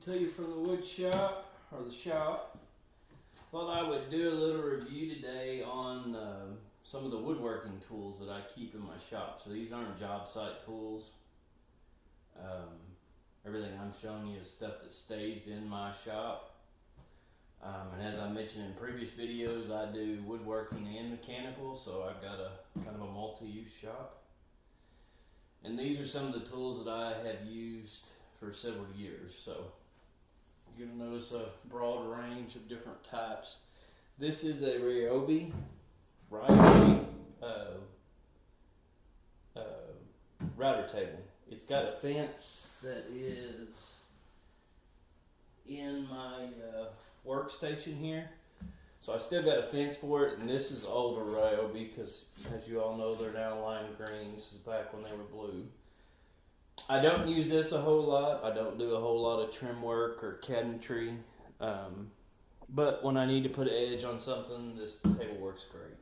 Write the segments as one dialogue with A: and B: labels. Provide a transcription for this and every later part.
A: to you from the wood shop, or the shop. Thought I would do a little review today on some of the woodworking tools that I keep in my shop. So these aren't job site tools. Everything I'm showing you is stuff that stays in my shop. And as I mentioned in previous videos, I do woodworking and mechanical, so I've got a kind of a multi-use shop. And these are some of the tools that I have used for several years. So you're going to notice a broad range of different types. This is a Ryobi router table. It's got a fence that is in my workstation here. So I still got a fence for it, and this is older Ryobi because, as you all know, they're now lime green. This is back when they were blue. I don't use this a whole lot. I don't do a whole lot of trim work or cabinetry. But when I need to put an edge on something, this table works great.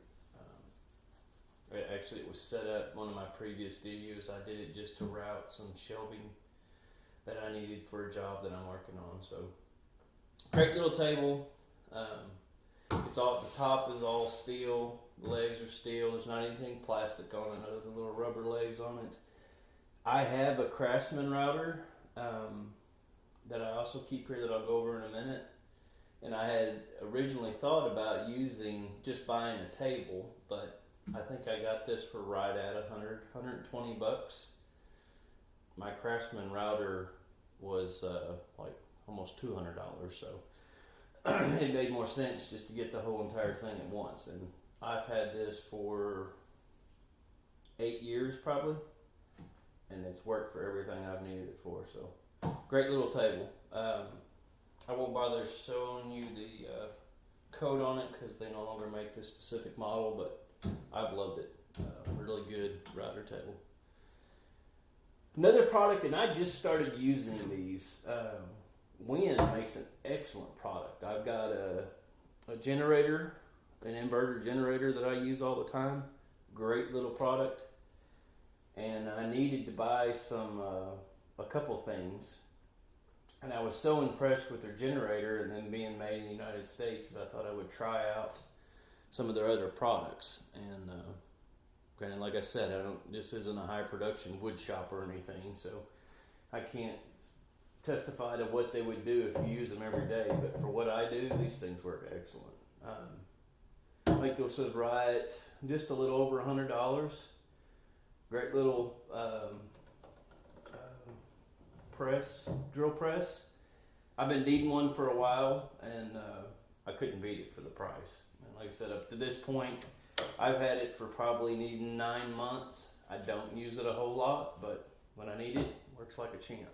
A: Actually, it was set up one of my previous videos. I did it just to route some shelving that I needed for a job that I'm working on. So, great little table. It's all, the top is all steel, the legs are steel, there's not anything plastic on it other than little rubber legs on it. I have a Craftsman router that I also keep here that I'll go over in a minute. And I had originally thought about just buying a table, but I think I got this for right at $120 bucks. My Craftsman router was like almost $200, so it made more sense just to get the whole entire thing at once. And I've had this for 8 years probably, and it's worked for everything I've needed it for. So great little table. I won't bother showing you the code on it because they no longer make this specific model, but I've loved it. Really good router table. Another product, and I just started using these. Wind makes an excellent product. I've got a generator, an inverter generator that I use all the time. Great little product. And I needed to buy a couple things. And I was so impressed with their generator and them being made in the United States that I thought I would try out some of their other products. And granted, like I said, this isn't a high production wood shop or anything, so I can't testify to what they would do if you use them every day. But for what I do, these things work excellent. I think this was right just a little over $100. Great little drill press. I've been needing one for a while, and I couldn't beat it for the price. And like I said, up to this point, I've had it for probably needing 9 months. I don't use it a whole lot, but when I need it works like a champ.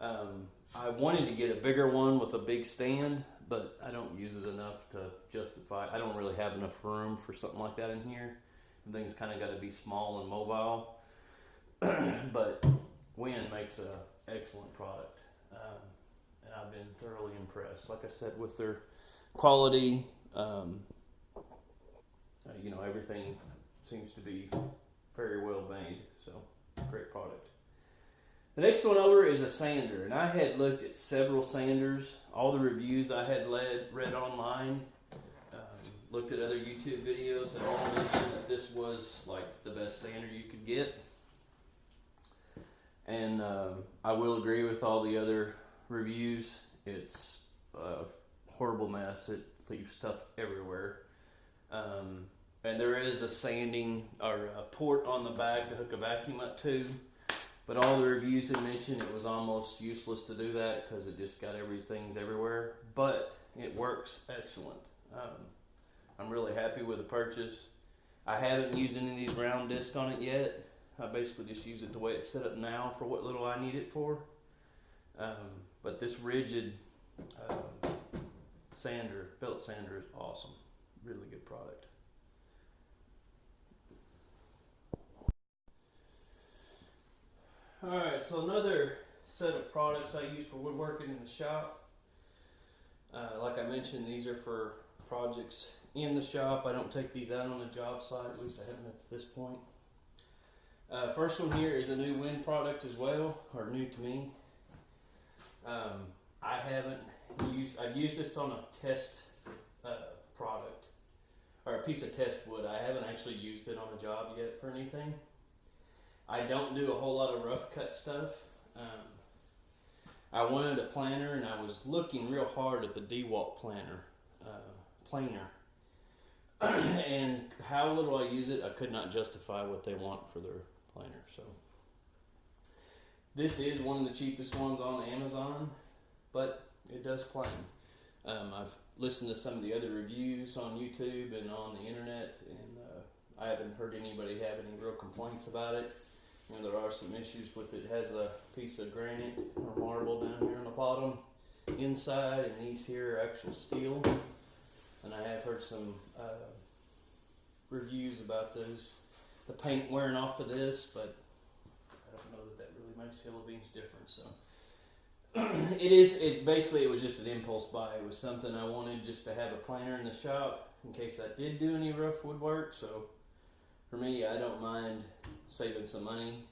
A: I wanted to get a bigger one with a big stand, but I don't use it enough to justify. I don't really have enough room for something like that in here. Everything's kind of got to be small and mobile. But Wind makes an excellent product, and I've been thoroughly impressed. Like I said, with their quality, everything seems to be very well made. So, great product. The next one over is a sander, and I had looked at several sanders. All the reviews I had read online, looked at other YouTube videos that all mentioned that this was like the best sander you could get. And I will agree with all the other reviews. It's a horrible mess. It leaves stuff everywhere. And there is a sanding or a port on the back to hook a vacuum up to. But all the reviews had mentioned it was almost useless to do that because it just got everything's everywhere. But it works excellent. I'm really happy with the purchase. I haven't used any of these round discs on it yet. I basically just use it the way it's set up now for what little I need it for. But this rigid belt sander is awesome. Really good product. Alright, so another set of products I use for woodworking in the shop. Like I mentioned, these are for projects in the shop. I don't take these out on the job site, at least I haven't at this point. First one here is a new Wind product as well, or new to me. I've used this on a test product, or a piece of test wood. I haven't actually used it on a job yet for anything. I don't do a whole lot of rough cut stuff. I wanted a planer, and I was looking real hard at the DEWALT planer. And how little I use it, I could not justify what they want for their planer. So this is one of the cheapest ones on Amazon, but it does plane. I've listened to some of the other reviews on YouTube and on the internet, and I haven't heard anybody have any real complaints about it. You know, there are some issues with it. It has a piece of granite or marble down here on the bottom inside, and these here are actual steel. And I have heard some reviews about those, the paint wearing off of this, but I don't know that really makes Hill of Beans different. So it was just an impulse buy. It was something I wanted just to have a planer in the shop in case I did do any rough woodwork. So for me, I don't mind saving some money,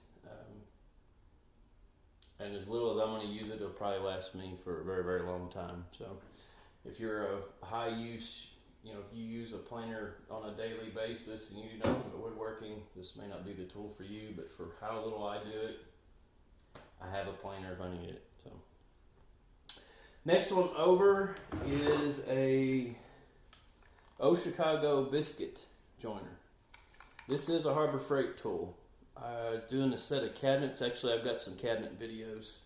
A: and as little as I'm going to use it, it'll probably last me for a very, very long time. So if you're a high use, if you use a planer on a daily basis and you do nothing but woodworking, this may not be the tool for you, but for how little I do it, I have a planer if I need it. So next one over is a Chicago Biscuit joiner. This is a Harbor Freight tool. I was doing a set of cabinets. Actually, I've got some cabinet videos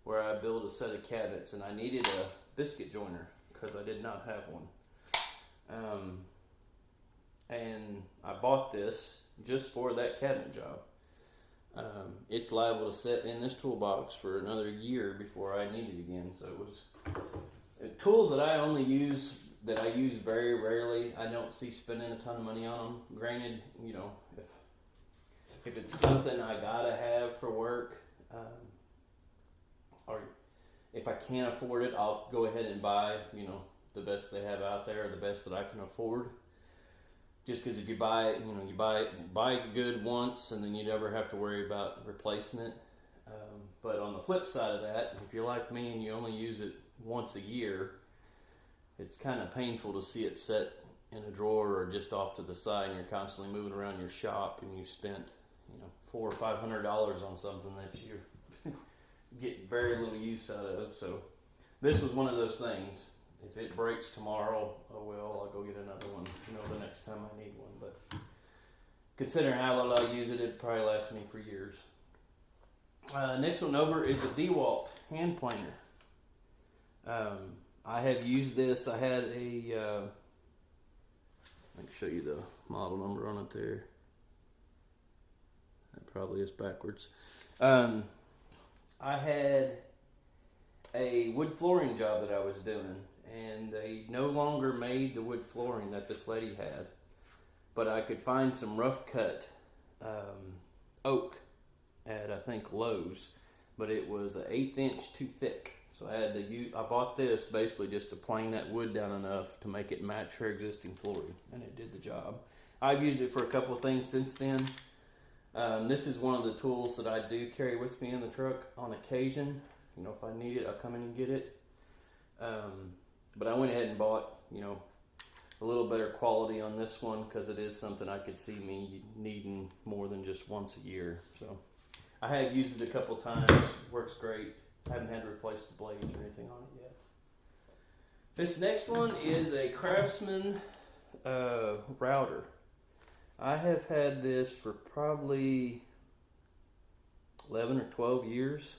A: where I build a set of cabinets, and I needed a biscuit joiner because I did not have one. And I bought this just for that cabinet job. It's liable to sit in this toolbox for another year before I need it again. So it was tools that I only use, that I use very rarely. I don't see spending a ton of money on them. Granted, if it's something I gotta have for work, or if I can't afford it, I'll go ahead and buy, the best they have out there, or the best that I can afford. Just because if you buy it, you buy it good once, and then you never have to worry about replacing it. But on the flip side of that, if you're like me and you only use it once a year, it's kind of painful to see it set in a drawer or just off to the side, and you're constantly moving around your shop, and you've spent $400 or $500 on something that you get very little use out of. So this was one of those things. If it breaks tomorrow, oh well, I'll go get another one, the next time I need one. But considering how little I use it, it'd probably last me for years. Next one over is a DEWALT hand planer. I have used this. I had I can show you the model number on it there. That probably is backwards. I had a wood flooring job that I was doing, and they no longer made the wood flooring that this lady had, but I could find some rough cut oak at, I think, Lowe's, but it was an 1/8 inch too thick. So I bought this basically just to plane that wood down enough to make it match her existing flooring, and it did the job. I've used it for a couple of things since then. This is one of the tools that I do carry with me in the truck on occasion. If I need it, I'll come in and get it. But I went ahead and bought, a little better quality on this one because it is something I could see me needing more than just once a year. So I have used it a couple times. Works great. I haven't had to replace the blades or anything on it yet. This next one is a Craftsman router. I have had this for probably 11 or 12 years.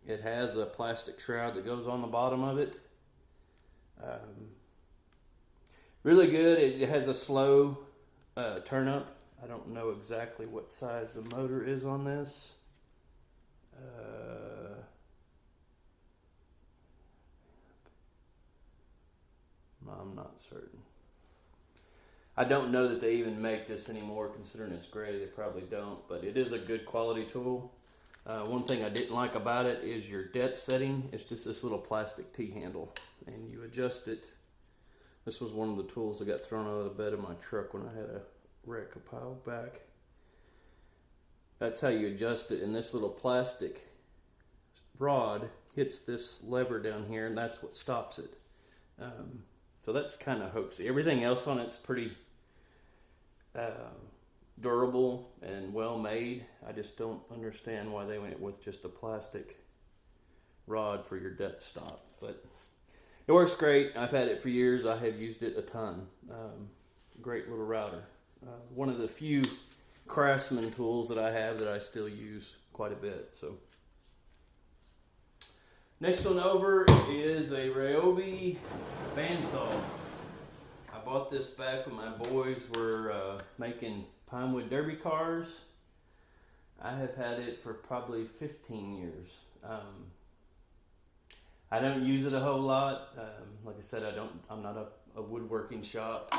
A: It has a plastic shroud that goes on the bottom of it. Really good. It has a slow turn up. I don't know exactly what size the motor is on this. I'm not certain. I don't know that they even make this anymore, considering it's gray. They probably don't, but it is a good quality tool. One thing I didn't like about it is your depth setting. It's just this little plastic T-handle, and you adjust it. This was one of the tools that got thrown out of the bed of my truck when I had a wreck a while back. That's how you adjust it, and this little plastic rod hits this lever down here, and that's what stops it. So that's kind of hoaxy. Everything else on it's pretty durable and well made. I just don't understand why they went with just a plastic rod for your deck stop. But it works great. I've had it for years. I have used it a ton. Great little router. One of the few craftsman tools that I have that I still use quite a bit. So next one over is a Ryobi bandsaw. I bought this back when my boys were making Pinewood Derby cars. I have had it for probably 15 years. I don't use it a whole lot. Like I said, I'm not a woodworking shop,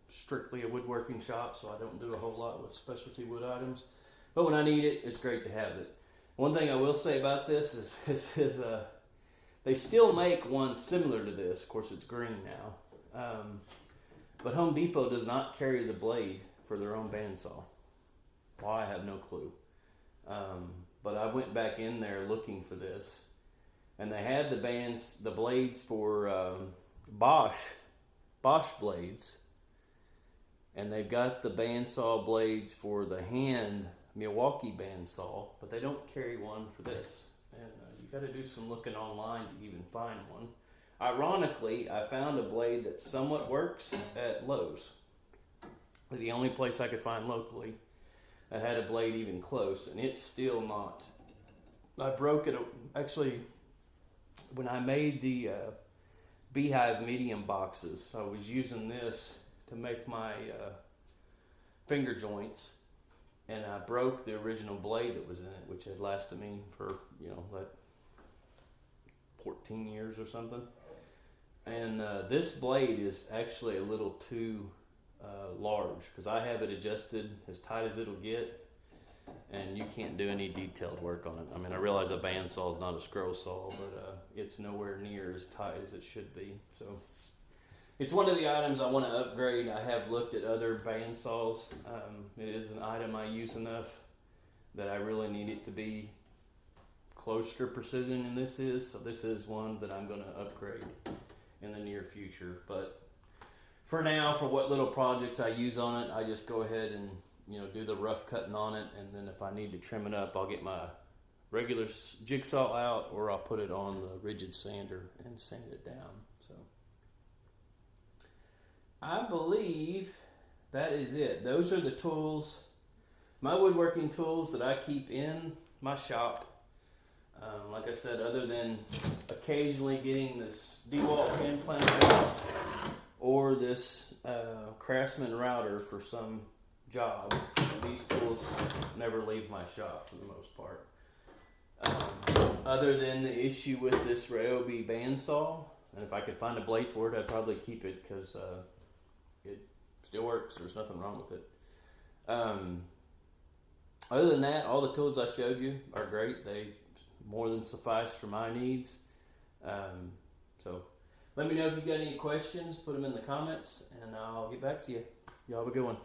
A: strictly a woodworking shop, so I don't do a whole lot with specialty wood items. But when I need it, it's great to have it. One thing I will say about this is they still make one similar to this. Of course, it's green now. But Home Depot does not carry the blade for their own bandsaw. Why, I have no clue. But I went back in there looking for this, and they had the blades for Bosch blades, and they've got the bandsaw blades for the hand Milwaukee bandsaw, but they don't carry one for this. And you got to do some looking online to even find one. Ironically, I found a blade that somewhat works at Lowe's. The only place I could find locally that had a blade even close, and it's still not. I broke it. Actually, when I made the Beehive medium boxes, I was using this to make my finger joints, and I broke the original blade that was in it, which had lasted me for, like 14 years or something. And this blade is actually a little too large, because I have it adjusted as tight as it'll get, and you can't do any detailed work on it. I mean, I realize a bandsaw is not a scroll saw, but it's nowhere near as tight as it should be. So it's one of the items I want to upgrade. I have looked at other bandsaws. It is an item I use enough that I really need it to be close to precision than this is. So this is one that I'm going to upgrade in the near future. But for now, for what little projects I use on it, I just go ahead and do the rough cutting on it, and then if I need to trim it up, I'll get my regular jigsaw out, or I'll put it on the rigid sander and sand it down. So I believe that is it. Those are the tools, my woodworking tools that I keep in my shop. Like I said, other than occasionally getting this DEWALT hand planer out or this Craftsman router for some job, these tools never leave my shop for the most part. Other than the issue with this Ryobi bandsaw, and if I could find a blade for it, I'd probably keep it, because it still works. There's nothing wrong with it. Other than that, all the tools I showed you are great. They more than suffice for my needs. So let me know if you got any questions. Put them in the comments, and I'll get back to you. Y'all have a good one.